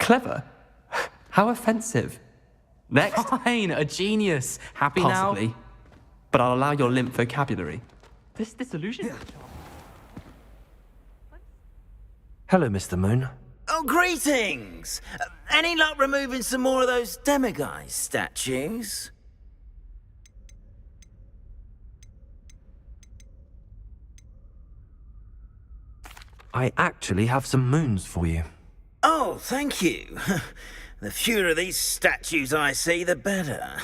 Clever? How offensive. Next? Fine, a genius. Happy Possibly. now? But I'll allow your limp vocabulary. This disillusion. Hello, Mr. Moon. Oh, greetings! Any luck removing some more of those demiguise statues? I actually have some moons for you. Oh, thank you. The fewer of these statues I see, the better.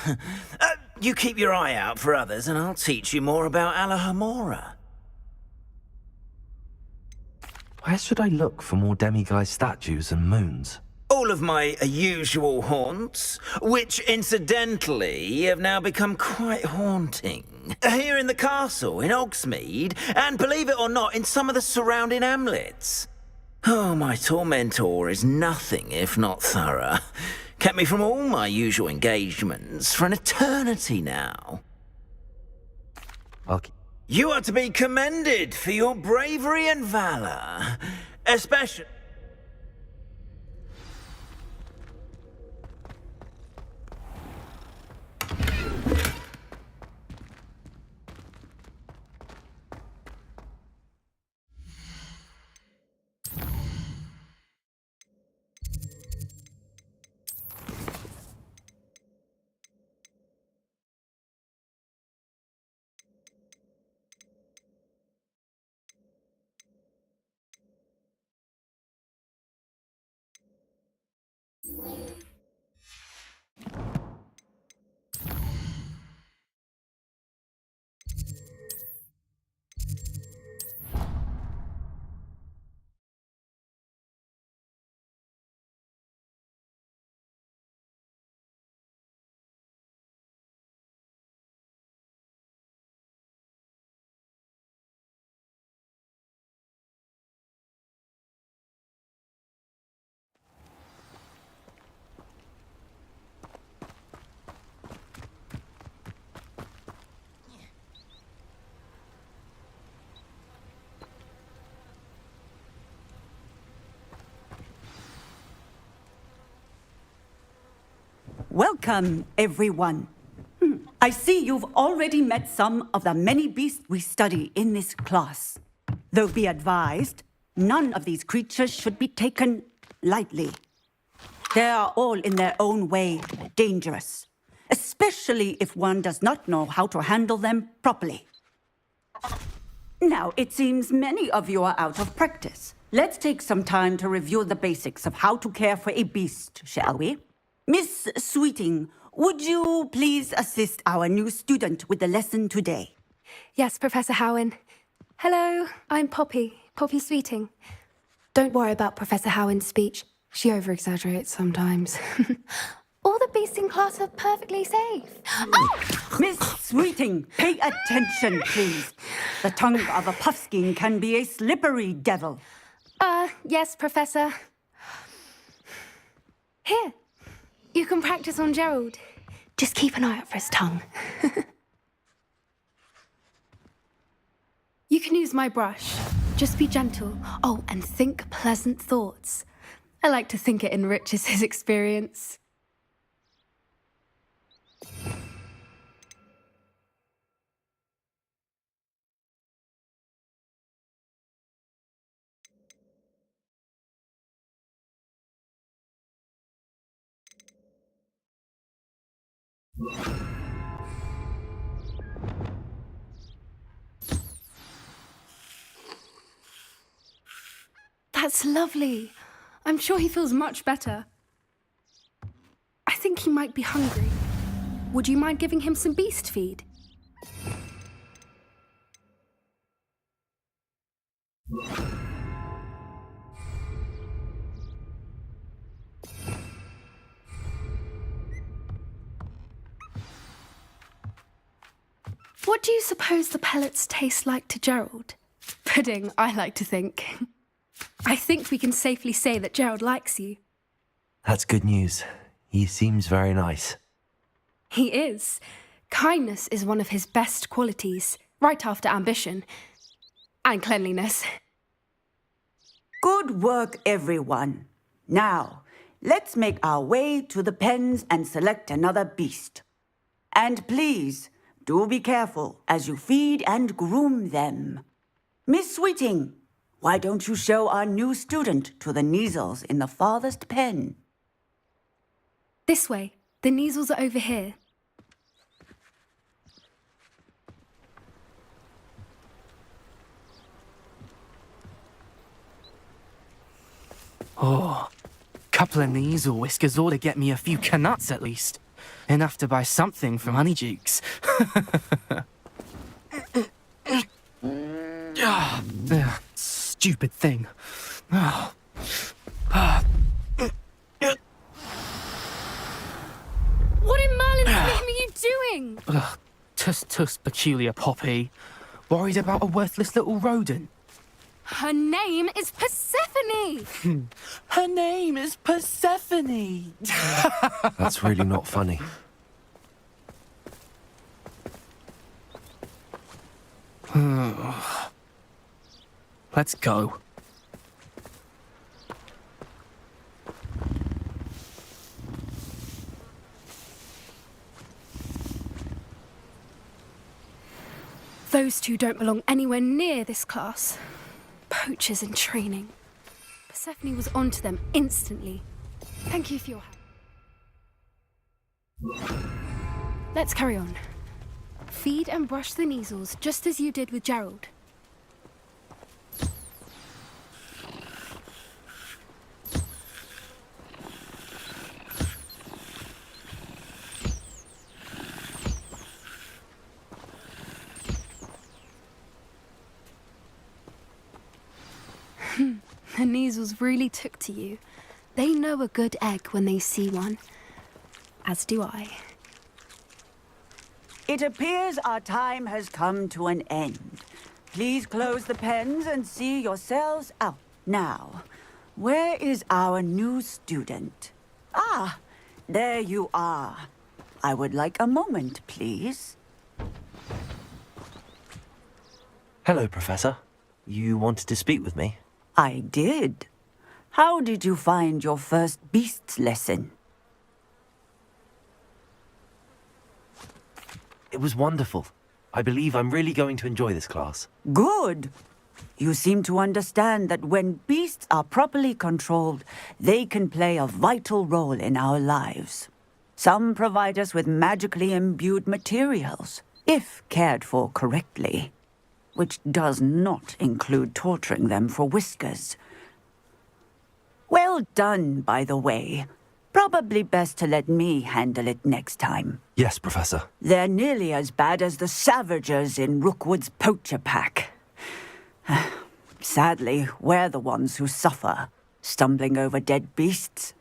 You keep your eye out for others, and I'll teach you more about Alohomora. Where should I look for more demiguise statues and moons? All of my usual haunts, which incidentally have now become quite haunting. Here in the castle, in Hogsmeade, and believe it or not, in some of the surrounding hamlets. Oh, my tormentor is nothing if not thorough. Kept me from all my usual engagements for an eternity now. You are to be commended for your bravery and valor, especially... Welcome, everyone. I see you've already met some of the many beasts we study in this class. Though be advised, none of these creatures should be taken lightly. They are all in their own way dangerous, especially if one does not know how to handle them properly. Now, it seems many of you are out of practice. Let's take some time to review the basics of how to care for a beast, shall we? Miss Sweeting, would you please assist our new student with the lesson today? Yes, Professor Howen. Hello, I'm Poppy Sweeting. Don't worry about Professor Howen's speech. She over-exaggerates sometimes. All the beasts in class are perfectly safe. Oh! Miss Sweeting, pay attention, please. The tongue of a puffskein can be a slippery devil. Yes, Professor. Here, you can practice on Gerald. Just keep an eye out for his tongue. You can use my brush. Just be gentle. Oh, and think pleasant thoughts. I like to think it enriches his experience. That's lovely. I'm sure he feels much better. I think he might be hungry. Would you mind giving him some beast feed? What do you suppose the pellets taste like to Gerald? Pudding, I like to think. I think we can safely say that Gerald likes you. That's good news. He seems very nice. He is. Kindness is one of his best qualities, right after ambition. And cleanliness. Good work, everyone. Now, let's make our way to the pens and select another beast. And please, do be careful as you feed and groom them. Miss Sweeting, why don't you show our new student to the Kneazles in the farthest pen? This way. The Kneazles are over here. Oh, couple of Kneazle whiskers ought to get me a few canuts at least. Enough to buy something from Honeydukes. Stupid thing. What in Merlin's name are you doing? Tuss, peculiar Poppy. Worried about a worthless little rodent. Her name is Persephone! Her name is Persephone! That's really not funny. Let's go. Those two don't belong anywhere near this class. Poachers in training. Persephone was onto them instantly. Thank you for your help. Let's carry on. Feed and brush the Kneazles just as you did with Gerald. The Kneazles really took to you. They know a good egg when they see one. As do I. It appears our time has come to an end. Please close the pens and see yourselves out. Now, where is our new student? Ah, there you are. I would like a moment, please. Hello, Professor. You wanted to speak with me? I did. How did you find your first beasts lesson? It was wonderful. I believe I'm really going to enjoy this class. Good. You seem to understand that when beasts are properly controlled, they can play a vital role in our lives. Some provide us with magically imbued materials, if cared for correctly, which does not include torturing them for whiskers. Well done, by the way. Probably best to let me handle it next time. Yes, Professor. They're nearly as bad as the Savagers in Rookwood's poacher pack. Sadly, we're the ones who suffer, stumbling over dead beasts.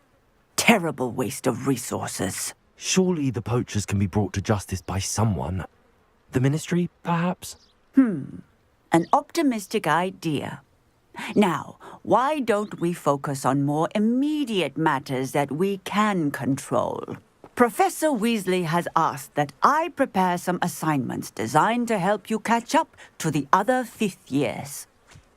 Terrible waste of resources. Surely the poachers can be brought to justice by someone. The Ministry, perhaps? An optimistic idea. Now, why don't we focus on more immediate matters that we can control? Professor Weasley has asked that I prepare some assignments designed to help you catch up to the other fifth years.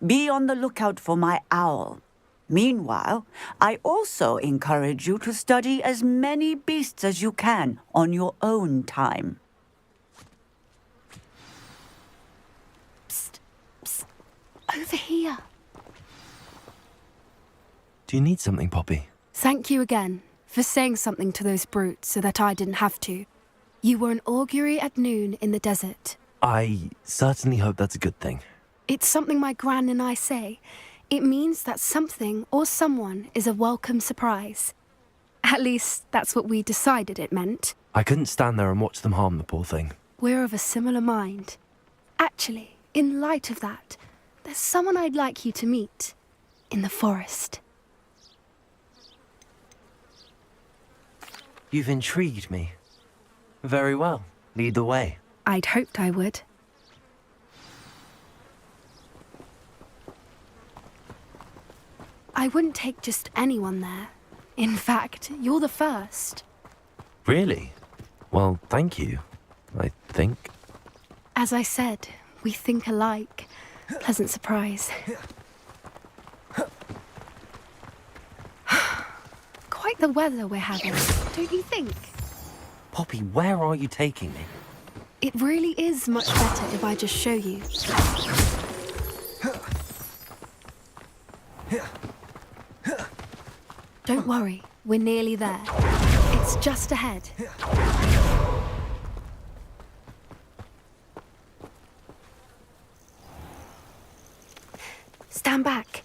Be on the lookout for my owl. Meanwhile, I also encourage you to study as many beasts as you can on your own time. Psst, psst. Over here. Do you need something, Poppy? Thank you again for saying something to those brutes so that I didn't have to. You were an augury at noon in the desert. I certainly hope that's a good thing. It's something my gran and I say. It means that something or someone is a welcome surprise. At least, that's what we decided it meant. I couldn't stand there and watch them harm the poor thing. We're of a similar mind. Actually, in light of that, there's someone I'd like you to meet. In the forest. You've intrigued me. Very well. Lead the way. I'd hoped I would. I wouldn't take just anyone there. In fact, you're the first. Really? Well, thank you, I think. As I said, we think alike. Pleasant surprise. Quite the weather we're having, don't you think? Poppy, where are you taking me? It really is much better if I just show you. Don't worry, we're nearly there. It's just ahead. Stand back.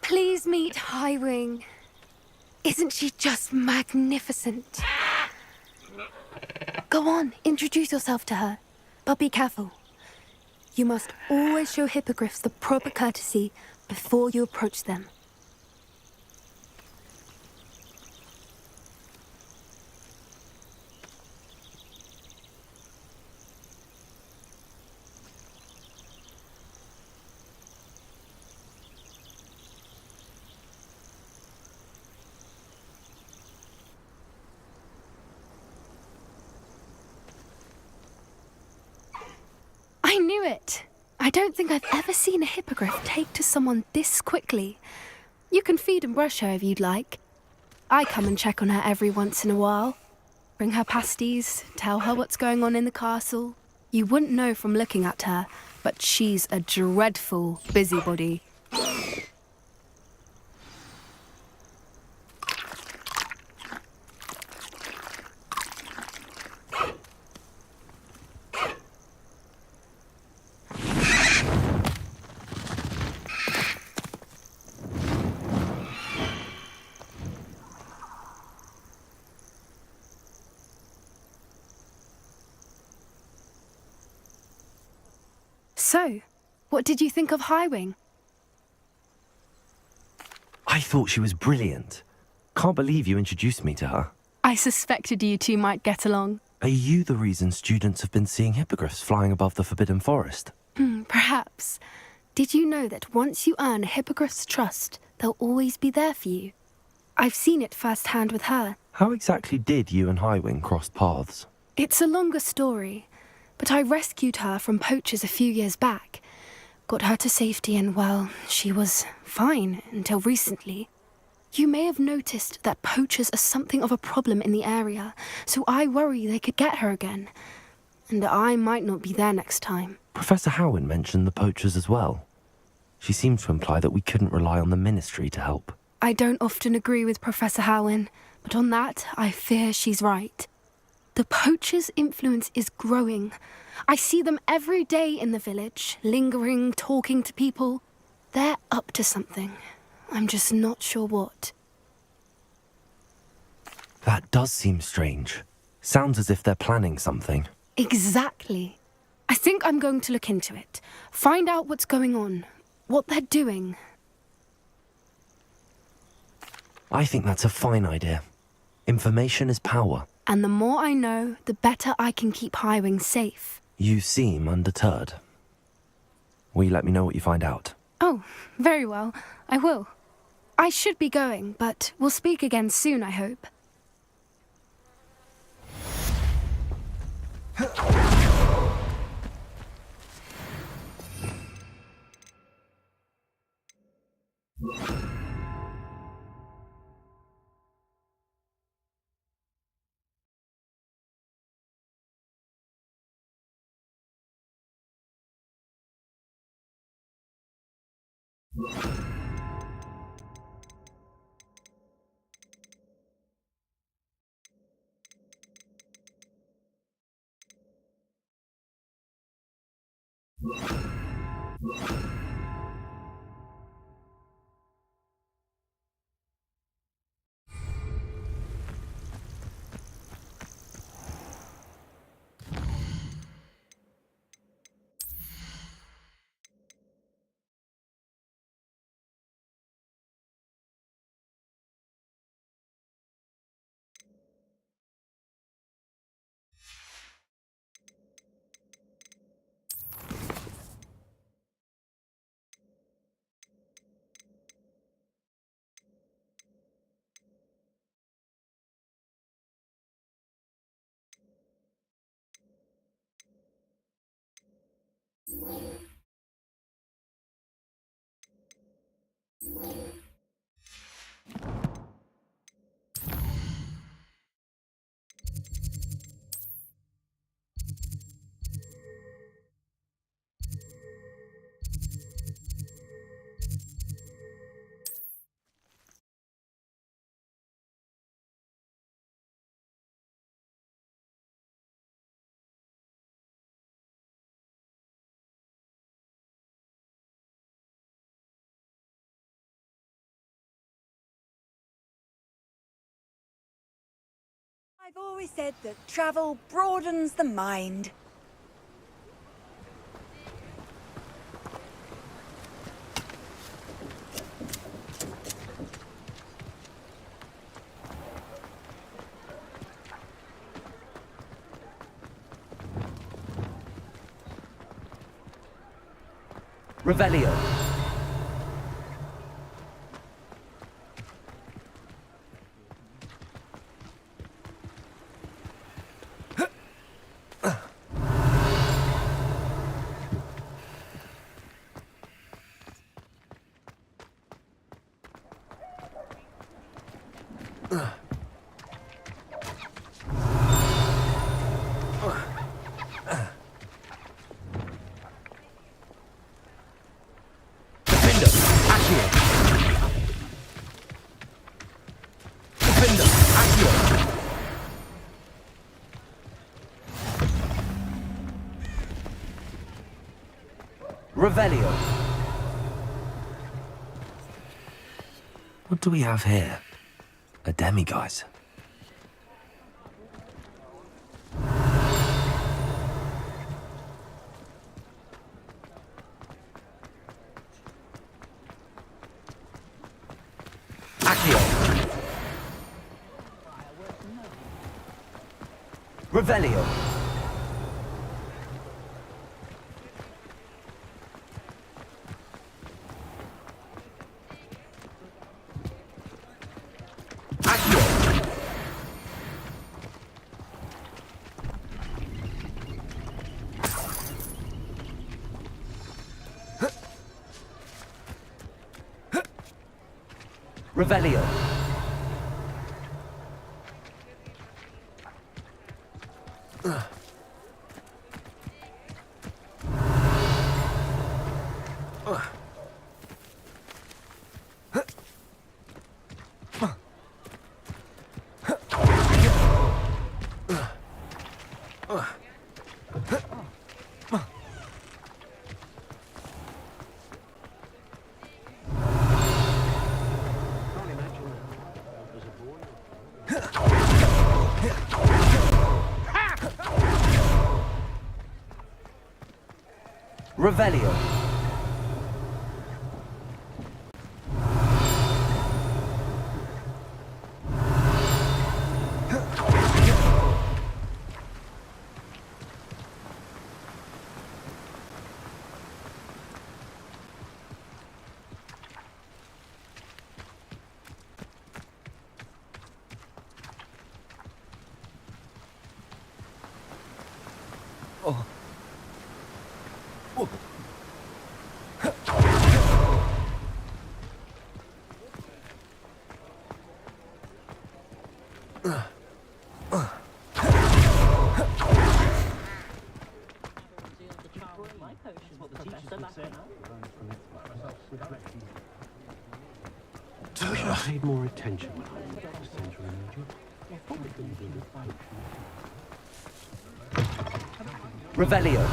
Please meet Highwing. Isn't she just magnificent? Go on, introduce yourself to her. But be careful. You must always show hippogriffs the proper courtesy before you approach them. I knew it! I don't think I've ever seen a hippogriff take to someone this quickly. You can feed and brush her if you'd like. I come and check on her every once in a while. Bring her pasties, tell her what's going on in the castle. You wouldn't know from looking at her, but she's a dreadful busybody. So, what did you think of Highwing? I thought she was brilliant. Can't believe you introduced me to her. I suspected you two might get along. Are you the reason students have been seeing hippogriffs flying above the Forbidden Forest? Perhaps. Did you know that once you earn a hippogriff's trust, they'll always be there for you? I've seen it firsthand with her. How exactly did you and Highwing cross paths? It's a longer story, but I rescued her from poachers a few years back. Got her to safety and, well, she was fine until recently. You may have noticed that poachers are something of a problem in the area, so I worry they could get her again. And I might not be there next time. Professor Howin mentioned the poachers as well. She seemed to imply that we couldn't rely on the Ministry to help. I don't often agree with Professor Howin, but on that, I fear she's right. The poachers' influence is growing. I see them every day in the village, lingering, talking to people. They're up to something. I'm just not sure what. That does seem strange. Sounds as if they're planning something. Exactly. I think I'm going to look into it. Find out what's going on, what they're doing. I think that's a fine idea. Information is power. And the more I know, the better I can keep Highwing safe. You seem undeterred. Will you let me know what you find out? Oh, very well. I will. I should be going, but we'll speak again soon, I hope. I've always said that travel broadens the mind. Revelio. Revelio. What do we have here? A demiguise. Accio. Revelio. Revelio. Revelio. I wish I paid more attention when I was at the central immediate. Revelio.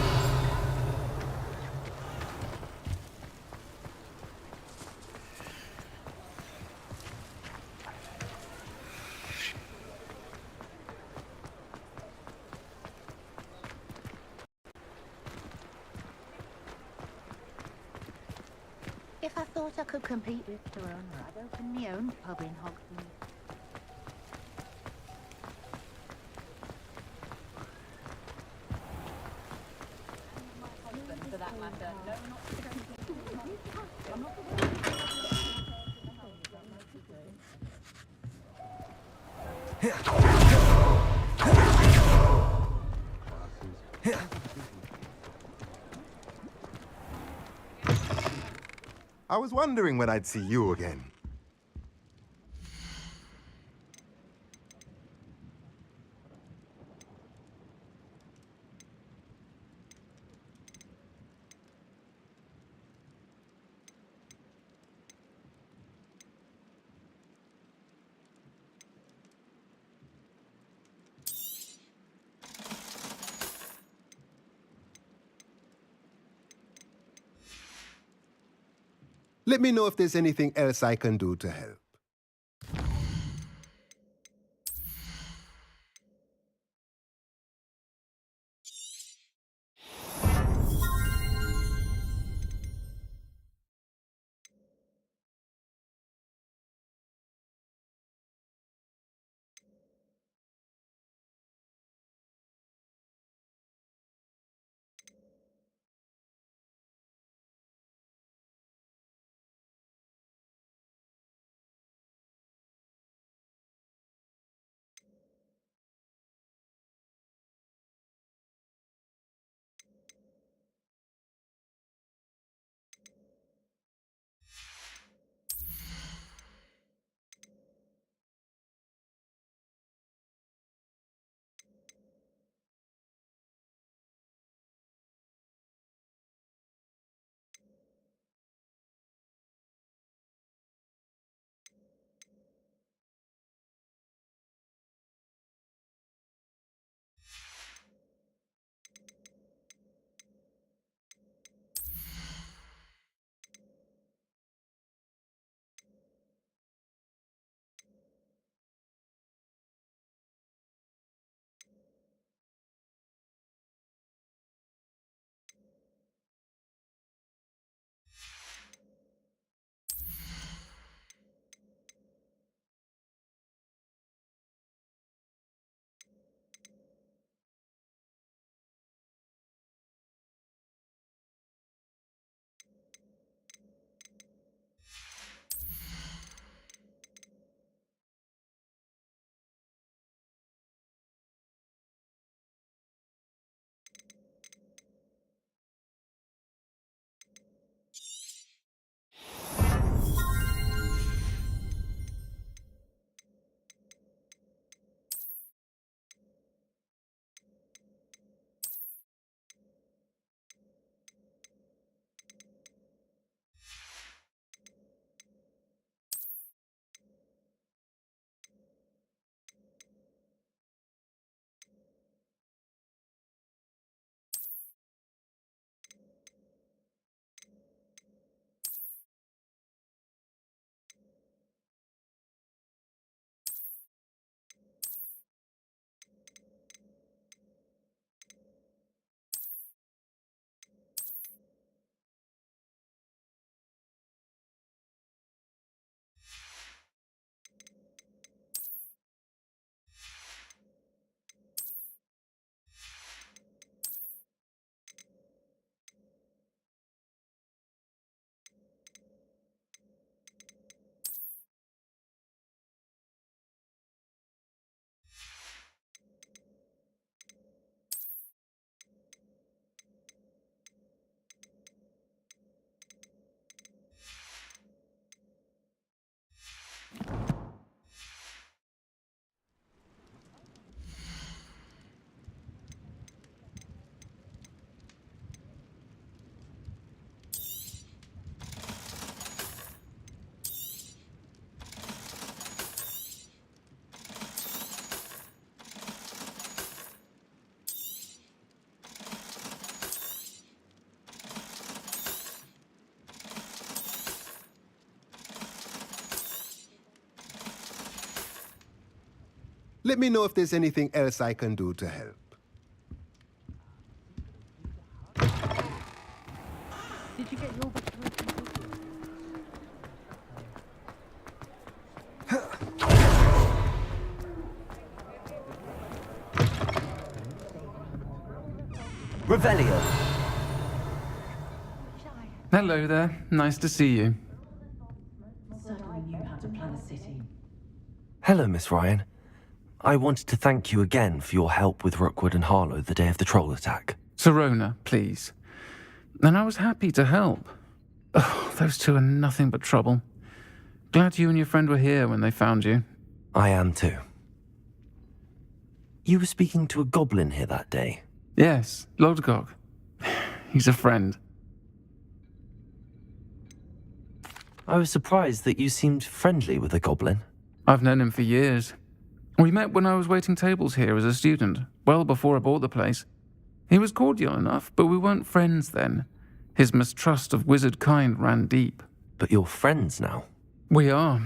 If I thought I could compete with Verona, I'd open my own pub in Hogwarts. I was wondering when I'd see you again. Let me know if there's anything else I can do to help. Let me know if there's anything else I can do to help. Did you get your Revelio. Hello there. Nice to see you. Certainly knew how to plan a city. Hello, Miss Ryan. I wanted to thank you again for your help with Rookwood and Harlow the day of the troll attack. Sirona, please. And I was happy to help. Oh, those two are nothing but trouble. Glad you and your friend were here when they found you. I am too. You were speaking to a goblin here that day. Yes, Lodgok. He's a friend. I was surprised that you seemed friendly with a goblin. I've known him for years. We met when I was waiting tables here as a student, well before I bought the place. He was cordial enough, but we weren't friends then. His mistrust of wizard kind ran deep. But you're friends now. We are.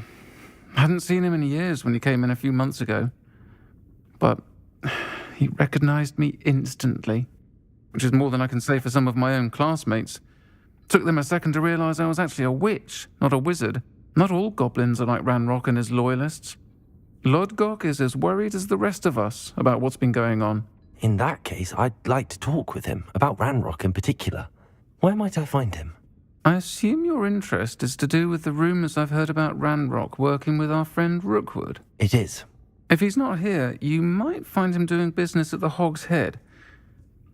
Hadn't seen him in years when he came in a few months ago. But he recognized me instantly, which is more than I can say for some of my own classmates. Took them a second to realize I was actually a witch, not a wizard. Not all goblins are like Ranrock and his loyalists. Lodgok is as worried as the rest of us about what's been going on. In that case, I'd like to talk with him, about Ranrock in particular. Where might I find him? I assume your interest is to do with the rumors I've heard about Ranrock working with our friend Rookwood. It is. If he's not here, you might find him doing business at the Hog's Head.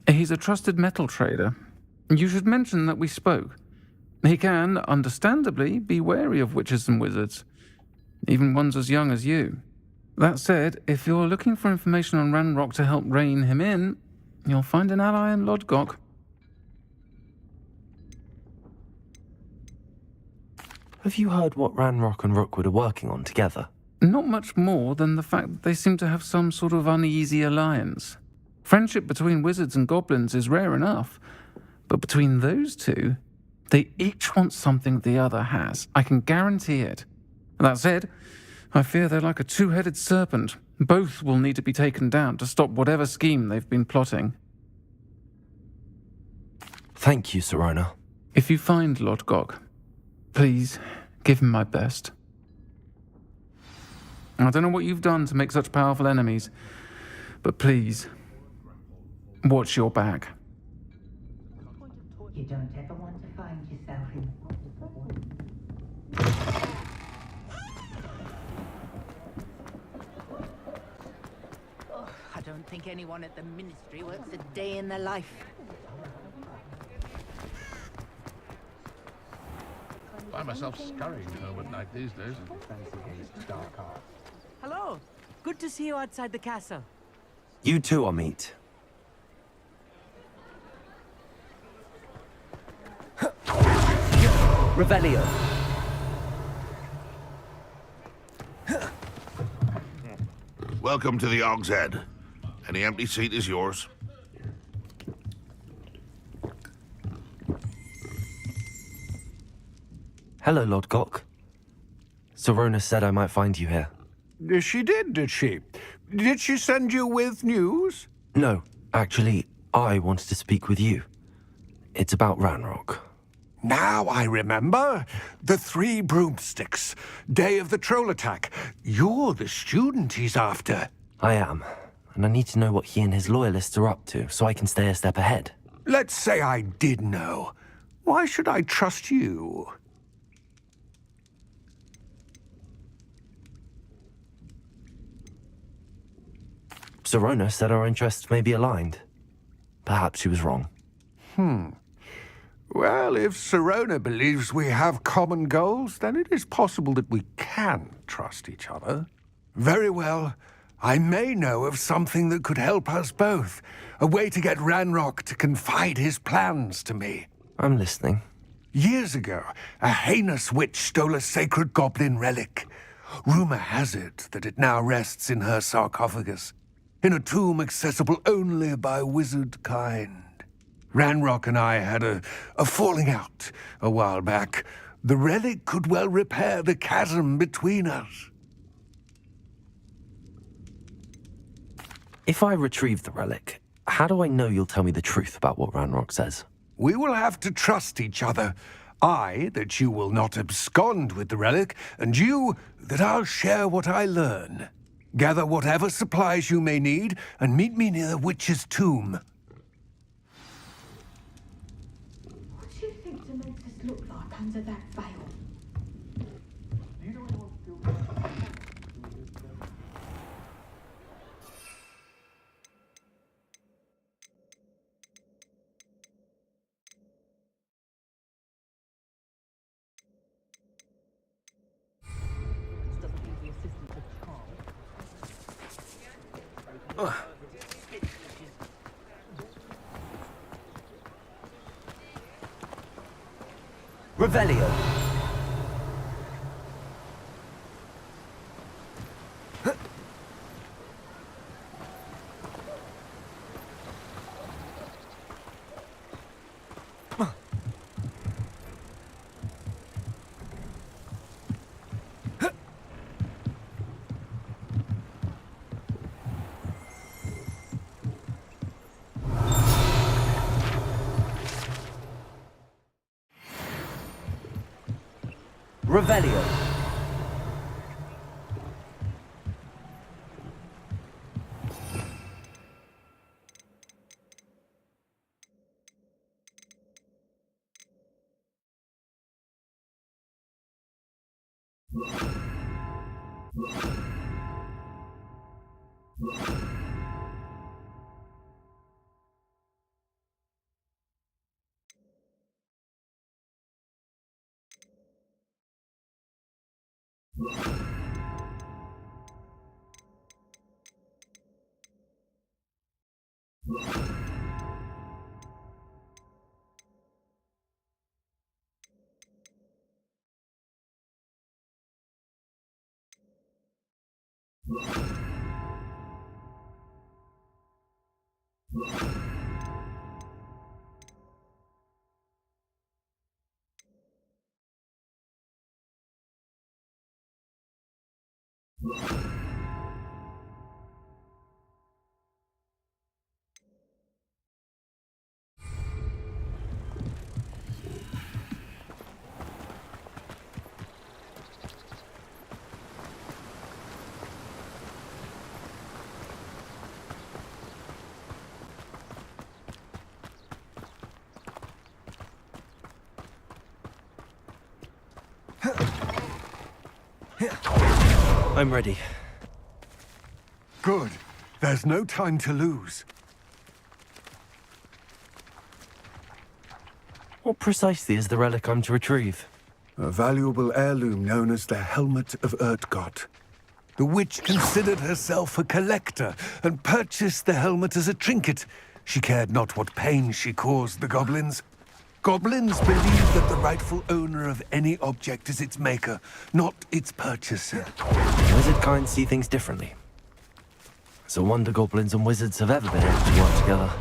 He's a trusted metal trader. You should mention that we spoke. He can, understandably, be wary of witches and wizards, even ones as young as you. That said, if you're looking for information on Ranrock to help rein him in, you'll find an ally in Lodgok. Have you heard what Ranrock and Rookwood are working on together? Not much more than the fact that they seem to have some sort of uneasy alliance. Friendship between wizards and goblins is rare enough, but between those two, they each want something the other has. I can guarantee it. That said, I fear they're like a two-headed serpent. Both will need to be taken down to stop whatever scheme they've been plotting. Thank you, Sirona. If you find Lodgok, please give him my best. I don't know what you've done to make such powerful enemies, but please, watch your back. You don't ever want to find yourself in... Oh, I don't think anyone at the Ministry works a day in their life. I find myself scurrying home at night these days. Hello. Good to see you outside the castle. You too, Amit. Revelio. Welcome to the Hog's Head. Any empty seat is yours. Hello, Lodgok. Sirona said I might find you here. She did she? Did she send you with news? No, actually, I wanted to speak with you. It's about Ranrock. Now I remember. The 3 broomsticks. Day of the troll attack. You're the student he's after. I am, and I need to know what he and his loyalists are up to so I can stay a step ahead. Let's say I did know. Why should I trust you? Sirona said our interests may be aligned. Perhaps she was wrong. Well, if Sirona believes we have common goals, then it is possible that we can trust each other. Very well. I may know of something that could help us both. A way to get Ranrock to confide his plans to me. I'm listening. Years ago, a heinous witch stole a sacred goblin relic. Rumor has it that it now rests in her sarcophagus, in a tomb accessible only by wizard kind. Ranrock and I had a falling out a while back. The relic could well repair the chasm between us. If I retrieve the relic, how do I know you'll tell me the truth about what Ranrock says? We will have to trust each other. I, that you will not abscond with the relic, and you, that I'll share what I learn. Gather whatever supplies you may need, and meet me near the witch's tomb. What do you think to make this look like under that veil? Revelio. Revelio. I'm ready. Good. There's no time to lose. What precisely is the relic I'm to retrieve? A valuable heirloom known as the Helmet of Urtgott. The witch considered herself a collector and purchased the helmet as a trinket. She cared not what pain she caused the goblins. Goblins believe that the rightful owner of any object is its maker, not its purchaser. Wizard kind see things differently. It's a wonder goblins and wizards have ever been able to work together.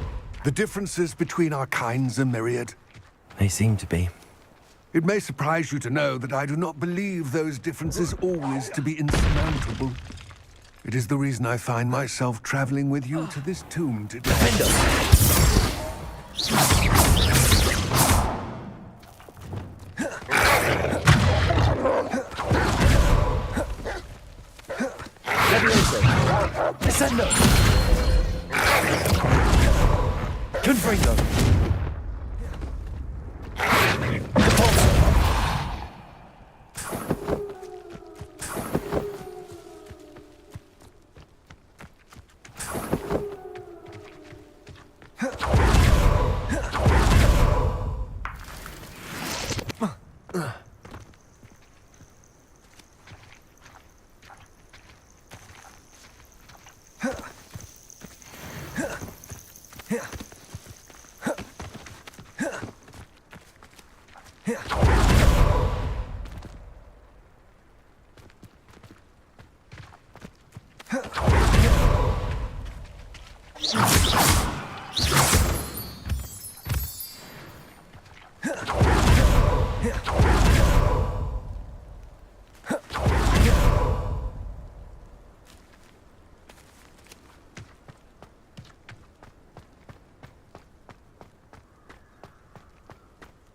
The differences between our kinds are myriad. They seem to be. It may surprise you to know that I do not believe those differences always to be insurmountable. It is the reason I find myself traveling with you to this tomb today. Descendo! Confringo!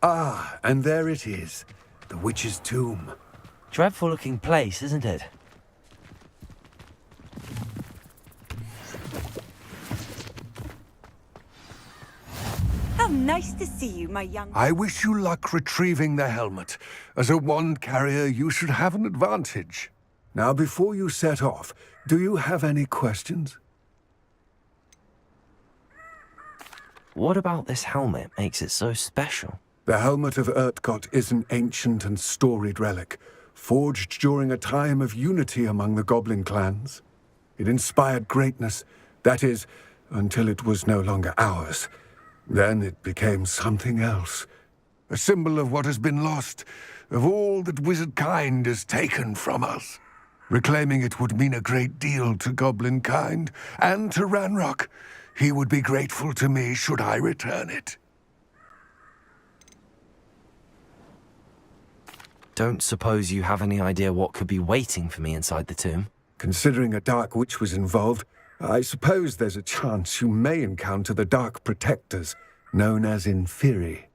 Ah, and there it is. The witch's tomb. Dreadful looking place, isn't it? How nice to see you, my young... I wish you luck retrieving the helmet. As a wand carrier, you should have an advantage. Now, before you set off, do you have any questions? What about this helmet makes it so special? The helmet of Urtkot is an ancient and storied relic, forged during a time of unity among the goblin clans. It inspired greatness, that is, until it was no longer ours. Then it became something else. A symbol of what has been lost, of all that wizard kind has taken from us. Reclaiming it would mean a great deal to goblin kind, and to Ranrock. He would be grateful to me should I return it. Don't suppose you have any idea what could be waiting for me inside the tomb? Considering a Dark Witch was involved, I suppose there's a chance you may encounter the Dark Protectors, known as Inferi.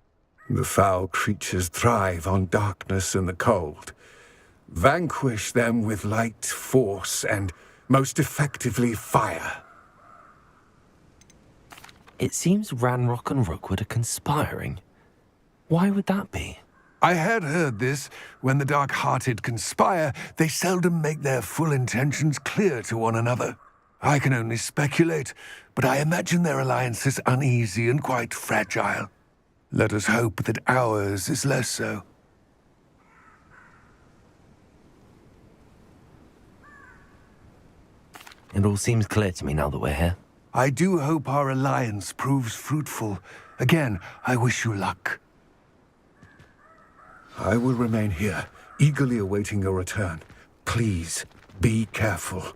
The foul creatures thrive on darkness and the cold. Vanquish them with light, force, and, most effectively, fire. It seems Ranrock and Rookwood are conspiring. Why would that be? I had heard this. When the dark-hearted conspire, they seldom make their full intentions clear to one another. I can only speculate, but I imagine their alliance is uneasy and quite fragile. Let us hope that ours is less so. It all seems clear to me now that we're here. I do hope our alliance proves fruitful. Again, I wish you luck. I will remain here, eagerly awaiting your return. Please, be careful.